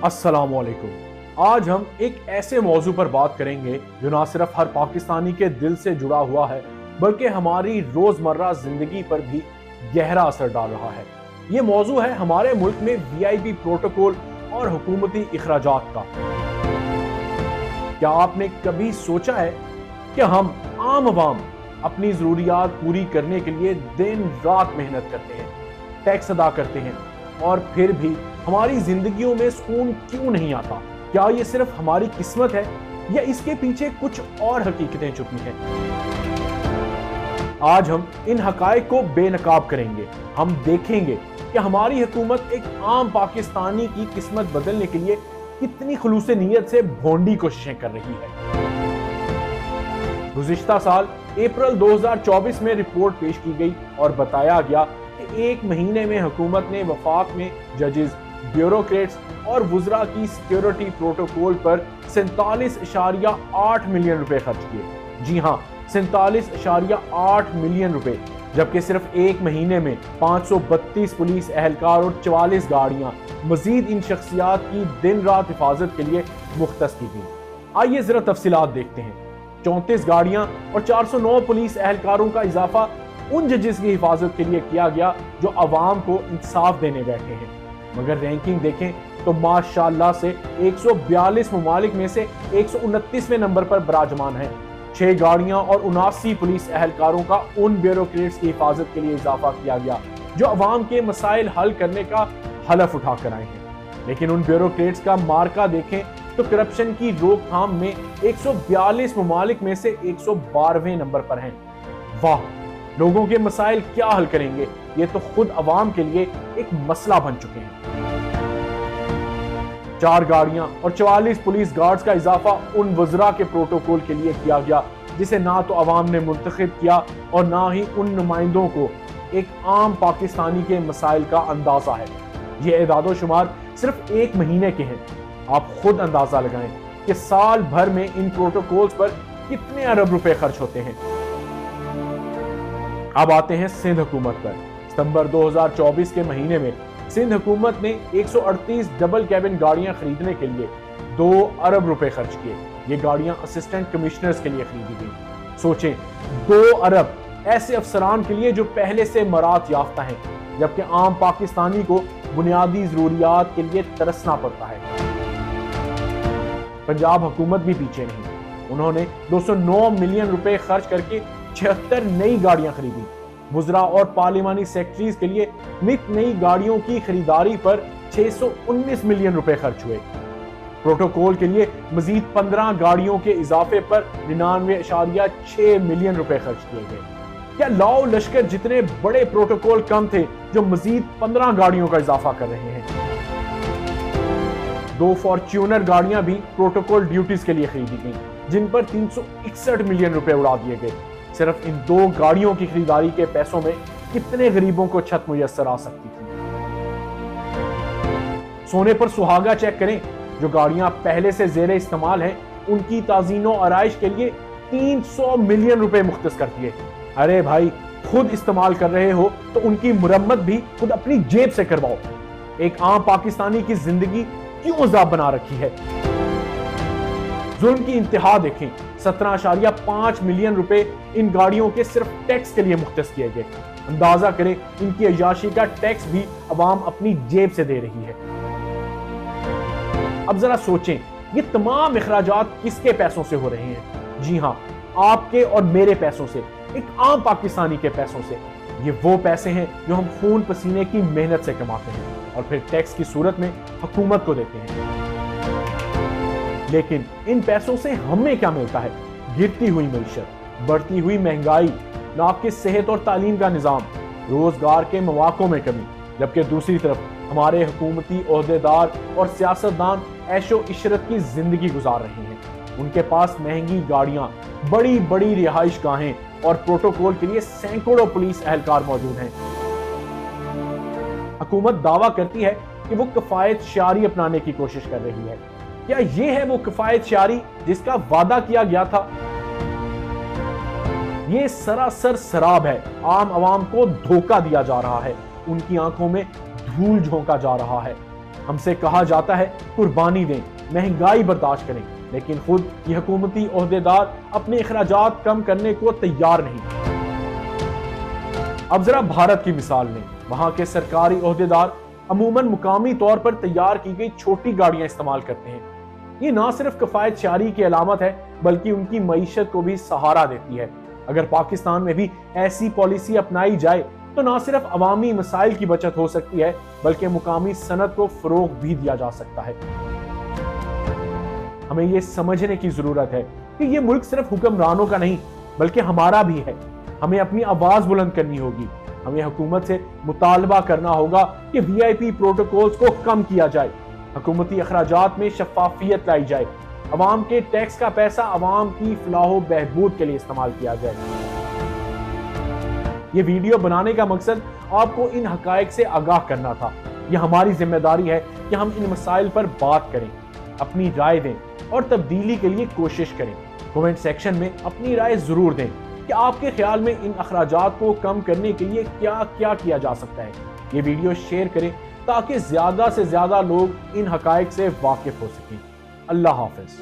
अस्सलाम वालेकुम। आज हम एक ऐसे मौजू पर बात करेंगे जो ना सिर्फ हर पाकिस्तानी के दिल से जुड़ा हुआ है बल्कि हमारी रोजमर्रा जिंदगी पर भी गहरा असर डाल रहा है। ये मौजू है हमारे मुल्क में वीआईपी प्रोटोकॉल और हुकूमती इखराजात का। क्या आपने कभी सोचा है कि हम आम अवाम अपनी जरूरियात पूरी करने के लिए दिन रात मेहनत करते हैं, टैक्स अदा करते हैं और फिर भी हमारी जिंदगियों में सुकून क्यों नहीं आता? क्या ये सिर्फ हमारी किस्मत है या इसके पीछे कुछ और हकीकतें छुपी हैं? आज हम इन हकायक को बेनकाब करेंगे। हम देखेंगे कि हमारी हुकूमत एक आम पाकिस्तानी की किस्मत बदलने के लिए कितनी खुलूस नीयत से भोंडी कोशिशें कर रही है। गुज़िश्ता साल अप्रैल 2024 में रिपोर्ट पेश की गई और बताया गया कि एक महीने में हुकूमत ने वफाक में जजेस, ब्यूरोक्रेट्स और वुज़रा की सिक्योरिटी प्रोटोकॉल पर 47.8 मिलियन रुपए खर्च किए। जी हाँ, 47.8 मिलियन रुपए, जबकि सिर्फ एक महीने में 532 पुलिस एहलकार और 44 गाड़ियां मजीद इन शख्सियात की दिन रात हिफाजत के लिए मुख्तस की गई। आइए जरा तफसीलात देखते हैं। 34 गाड़ियां और 409 पुलिस एहलकारों का इजाफा उन जजेस की हिफाजत के लिए किया गया जो अवाम को इंसाफ देने बैठे हैं। मगर रैंकिंग देखें तो माशाअल्लाह से 142 ममालिक में से 129वें नंबर पर बराजमान है। 6 गाड़ियां और 79 पुलिस एहलकारों का उन ब्यूरोक्रेट्स की हिफाजत के लिए इजाफा किया गया जो अवाम के मसाइल हल करने का हलफ उठाकर आए हैं। लेकिन उन ब्यूरोक्रेट्स का मार्का देखें तो करप्शन की रोकथाम में 142 ममालिक में से 112वें नंबर पर हैं। वाह, लोगों के मसाइल क्या हल करेंगे? ये तो खुद अवाम के लिए एक मसला बन चुके हैं। 4 गाड़ियां और 44 पुलिस गार्ड्स का इजाफा उन वज़रा के प्रोटोकॉल के लिए किया गया जिसे ना तो अवाम ने मुंतखब किया और ना ही उन नुमाइंदों को एक आम पाकिस्तानी के मसाइल का अंदाजा है। ये एदादो शुमार सिर्फ एक महीने के हैं। आप खुद अंदाजा लगाएं कि साल भर में इन प्रोटोकॉल्स पर कितने अरब रुपए खर्च होते हैं। अब आते हैं सिंध हुकूमत पर। सितंबर 2024 के महीने में सिंध हुकूमत ने 138 डबल कैबिन गाड़ियां खरीदने के लिए 2 अरब रुपए खर्च किए। ये गाड़ियां असिस्टेंट कमिश्नर्स के लिए खरीदी गई। सोचें, 2 अरब ऐसे अफसरान के लिए जो पहले से मरात याफ्ता हैं, जबकि आम पाकिस्तानी को बुनियादी जरूरियात के लिए तरसना पड़ता है। पंजाब हुकूमत भी पीछे नहीं। उन्होंने 209 मिलियन रुपए खर्च करके 76 नई गाड़ियां खरीदी। वुज़रा और पार्लिमानी सेक्रेटरीज के लिए नित नई गाड़ियों की खरीदारी पर 619 मिलियन रुपए खर्च हुए। प्रोटोकॉल के लिए मजीद 15 गाड़ियों के इजाफे पर 99.6 मिलियन रुपए खर्च किए गए। क्या लाओ लश्कर जितने बड़े प्रोटोकॉल कम थे जो मजीद 15 गाड़ियों का इजाफा कर रहे हैं? 2 फॉर्च्यूनर गाड़ियां भी प्रोटोकॉल ड्यूटीज के लिए खरीदी गई, जिन पर 361 मिलियन रुपए उड़ा दिए गए। सिर्फ इन 2 गाड़ियों की खरीदारी के पैसों में कितने गरीबों को छत मुयस्सर आ सकती थी? सोने पर सुहागा चेक करें। जो गाड़ियां पहले से जेरे इस्तेमाल हैं, उनकी ताज़ीनो आराइश के लिए 300 मिलियन रुपए मुख्तस कर दिए। अरे भाई, खुद इस्तेमाल कर रहे हो तो उनकी मुरम्मत भी खुद अपनी जेब से करवाओ। एक आम पाकिस्तानी की जिंदगी क्यों अज़ाब बना रखी है? जुल्म की इंतहा देखें। 17.5 मिलियन रुपए इन गाड़ियों के सिर्फ टैक्स के लिए मुख्तस किए गए। अंदाजा करें, इनकी अय्याशी का टैक्स भी अवाम अपनी जेब से दे रही है। अब जरा सोचें, ये तमाम इखराजात किसके पैसों से हो रहे हैं? जी हाँ, आपके और मेरे पैसों से, एक आम पाकिस्तानी के पैसों से। ये वो पैसे हैं जो हम खून पसीने की मेहनत से कमाते हैं और फिर टैक्स की सूरत में हुकूमत को देते हैं। लेकिन इन पैसों से हमें क्या मिलता है? गिरती हुई मईशत, बढ़ती हुई महंगाई, नाक़िस सेहत और तालीम का निज़ाम, रोजगार के मौक़ों में कमी। जबकि दूसरी तरफ हमारे हुकूमती ओहदेदार और सियासतदान ऐशो इशरत की जिंदगी गुजार रहे हैं। उनके पास महंगी गाड़ियां, बड़ी बड़ी रिहाइश गाहें और प्रोटोकॉल के लिए सैकड़ों पुलिस एहलकार मौजूद हैं। हुकूमत दावा करती है कि वो किफायत शारी अपनाने की कोशिश कर रही है। क्या ये है वो किफायत शारी जिसका वादा किया गया था? ये सरासर शराब है। आम आवाम को धोखा दिया जा रहा है, उनकी आंखों में धूल झोंका जा रहा है। ہم سے کہا جاتا ہے قربانی دیں، مہنگائی برداشت کریں، لیکن خود یہ حکومتی عہدیدار اپنے اخراجات کم کرنے کو تیار نہیں۔ اب ذرا بھارت کی مثال لیں۔ وہاں کے سرکاری عہدیدار عموماً مقامی طور پر تیار کی گئی چھوٹی گاڑیاں استعمال کرتے ہیں۔ یہ نہ صرف کفایت شعاری کی علامت ہے بلکہ ان کی معیشت کو بھی سہارا دیتی ہے۔ اگر پاکستان میں بھی ایسی پالیسی اپنائی جائے تو نہ صرف عوامی مسائل کی بچت ہو سکتی ہے بلکہ مقامی صنعت کو فروغ بھی دیا جا سکتا ہے۔ ہمیں یہ سمجھنے کی ضرورت ہے کہ یہ ملک صرف حکمرانوں کا نہیں بلکہ ہمارا بھی ہے۔ ہمیں اپنی آواز بلند کرنی ہوگی۔ ہمیں حکومت سے مطالبہ کرنا ہوگا کہ وی آئی پی پروٹوکولز کو کم کیا جائے، حکومتی اخراجات میں شفافیت لائی جائے، عوام کے ٹیکس کا پیسہ عوام کی فلاح و بہبود کے لیے استعمال کیا جائے۔ یہ ویڈیو بنانے کا مقصد آپ کو ان حقائق سے آگاہ کرنا تھا۔ یہ ہماری ذمہ داری ہے کہ ہم ان مسائل پر بات کریں، اپنی رائے دیں اور تبدیلی کے لیے کوشش کریں۔ کومنٹ سیکشن میں اپنی رائے ضرور دیں کہ آپ کے خیال میں ان اخراجات کو کم کرنے کے لیے کیا کیا جا سکتا ہے۔ یہ ویڈیو شیئر کریں تاکہ زیادہ سے زیادہ لوگ ان حقائق سے واقف ہو سکیں۔ اللہ حافظ۔